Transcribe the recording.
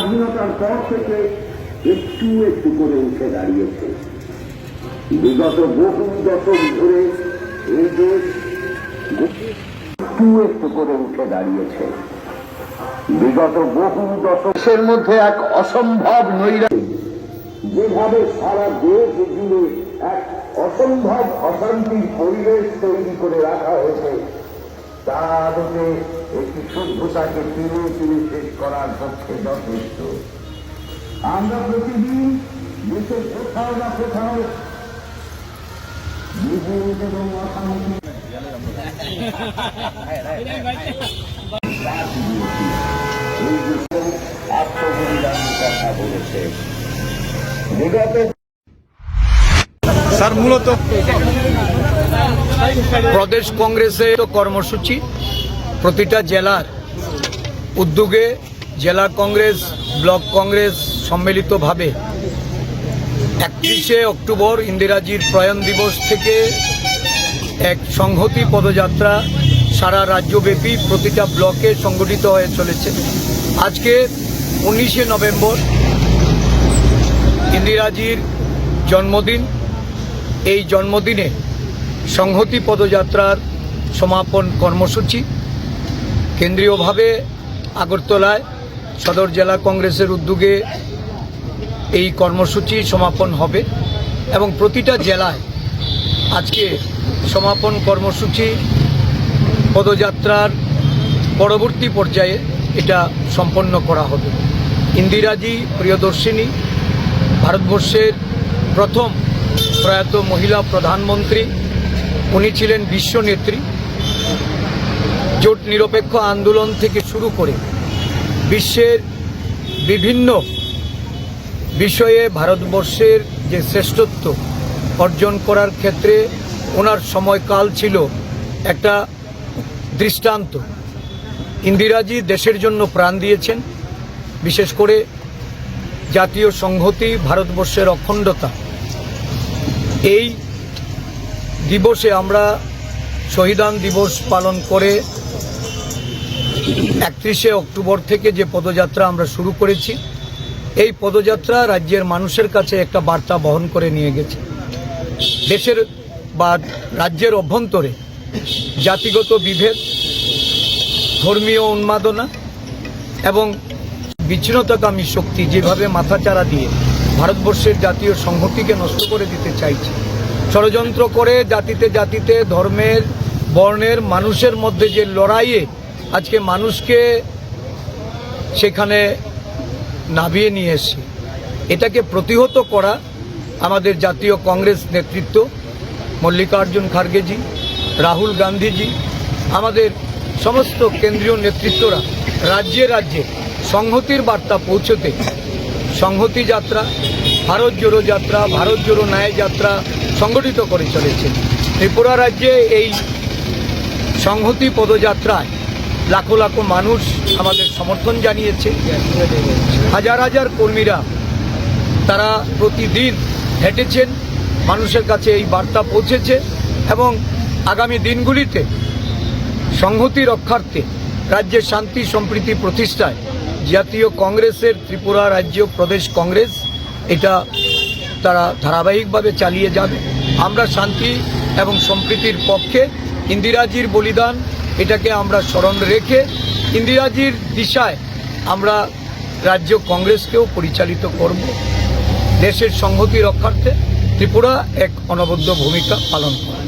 স্বাধীনতার পর থেকে একটু একটু করে উঠে দাঁড়িয়েছে। বিগত বহু দশক ধরে এই দেশ একটু একটু করে উঠে দাঁড়িয়েছে। বিগত বহু দশকের মধ্যে এক অসম্ভব নৈরাজ্য, যেভাবে সারা দেশ জুড়ে এক অসম্ভব অশান্তির পরিবেশ তৈরি করে রাখা হয়েছে, তা আদতে একটি সভ্যতাকে টেনে টেনে শেষ করার পক্ষে যথেষ্ট। আমরা প্রতিদিন দেশের কোথাও না কোথাও বিভেদ এবং অশান্তি আত্মবলিদানের কথা বলেছে। বিগত স্যার, মূলত প্রদেশ কংগ্রেসের কর্মসূচি প্রতিটা জেলার উদ্যোগে জেলা কংগ্রেস, ব্লক কংগ্রেস সম্মিলিতভাবে 31শে অক্টোবর ইন্দিরাজির প্রয়াণ দিবস থেকে এক সংহতি পদযাত্রা সারা রাজ্যব্যাপী প্রতিটা ব্লকে সংগঠিত হয়ে চলেছে। আজকে 19শে নভেম্বর ইন্দিরাজির জন্মদিন। এই জন্মদিনে সংহতি পদযাত্রার সমাপন কর্মসূচি কেন্দ্রীয়ভাবে আগরতলায় সদর জেলা কংগ্রেসের উদ্যোগে এই কর্মসূচি সমাপন হবে এবং প্রতিটা জেলায় আজকে সমাপন কর্মসূচি পদযাত্রার পরবর্তী পর্যায়ে এটা সম্পন্ন করা হবে। ইন্দিরাজি প্রিয়দর্শিনী, ভারতবর্ষের প্রথম প্রয়াত মহিলা প্রধানমন্ত্রী। উনি ছিলেন বিশ্বনেত্রী। জোট নিরপেক্ষ আন্দোলন থেকে শুরু করে বিশ্বের বিভিন্ন বিষয়ে ভারতবর্ষের যে শ্রেষ্ঠত্ব অর্জন করার ক্ষেত্রে ওনার সময়কাল ছিল একটা দৃষ্টান্ত। ইন্দিরাজি দেশের জন্য প্রাণ দিয়েছেন, বিশেষ করে জাতীয় সংহতি, ভারতবর্ষের অখণ্ডতা। এই দিবসে আমরা শহীদান দিবস পালন করে 31শে অক্টোবর থেকে যে পদযাত্রা আমরা শুরু করেছি, এই পদযাত্রা রাজ্যের মানুষের কাছে একটা বার্তা বহন করে নিয়ে গেছে। দেশের বা রাজ্যের অভ্যন্তরে জাতিগত বিভেদ, ধর্মীয় উন্মাদনা এবং বিচ্ছিন্নতাকামী শক্তি যেভাবে মাথাচাড়া দিয়ে ভারতবর্ষের জাতীয় সংহতিকে নষ্ট করে দিতে চাইছে, ষড়যন্ত্র করে জাতিতে জাতিতে, ধর্মের, বর্ণের মানুষের মধ্যে যে লড়াইয়ে আজকে মানুষকে সেখানে নামিয়ে নিয়ে এসে এটাকে প্রতিহত করা আমাদের জাতীয় কংগ্রেস নেতৃত্ব, মল্লিকার্জুন খার্গেজি, রাহুল গান্ধীজি, আমাদের সমস্ত কেন্দ্রীয় নেতৃত্বরা রাজ্যে রাজ্যে সংহতির বার্তা পৌঁছতে সংহতি যাত্রা, ভারত জোড়ো যাত্রা, ভারত জোড়ো ন্যায় যাত্রা সংগঠিত করে চলেছে। ত্রিপুরা রাজ্যে এই সংহতি পদযাত্রায় লাখো লাখো মানুষ আমাদের সমর্থন জানিয়েছে। হাজার হাজার কর্মীরা তারা প্রতিদিন হেঁটেছেন, মানুষের কাছে এই বার্তা পৌঁছেছে এবং আগামী দিনগুলিতে সংহতি রক্ষার্থে রাজ্যের শান্তি সম্প্রীতি প্রতিষ্ঠায় জাতীয় কংগ্রেসের ত্রিপুরা রাজ্য প্রদেশ কংগ্রেস এটা তারা ধারাবাহিকভাবে চালিয়ে যাবে। আমরা শান্তি এবং সম্প্রীতির পক্ষে। ইন্দিরাজির বলিদান এটাকে আমরা স্মরণ রেখে ইন্দিরাজির দিশায় আমরা রাজ্য কংগ্রেসকেও পরিচালিত করব। দেশের সংহতি রক্ষার্থে ত্রিপুরা এক অনবদ্য ভূমিকা পালন করে।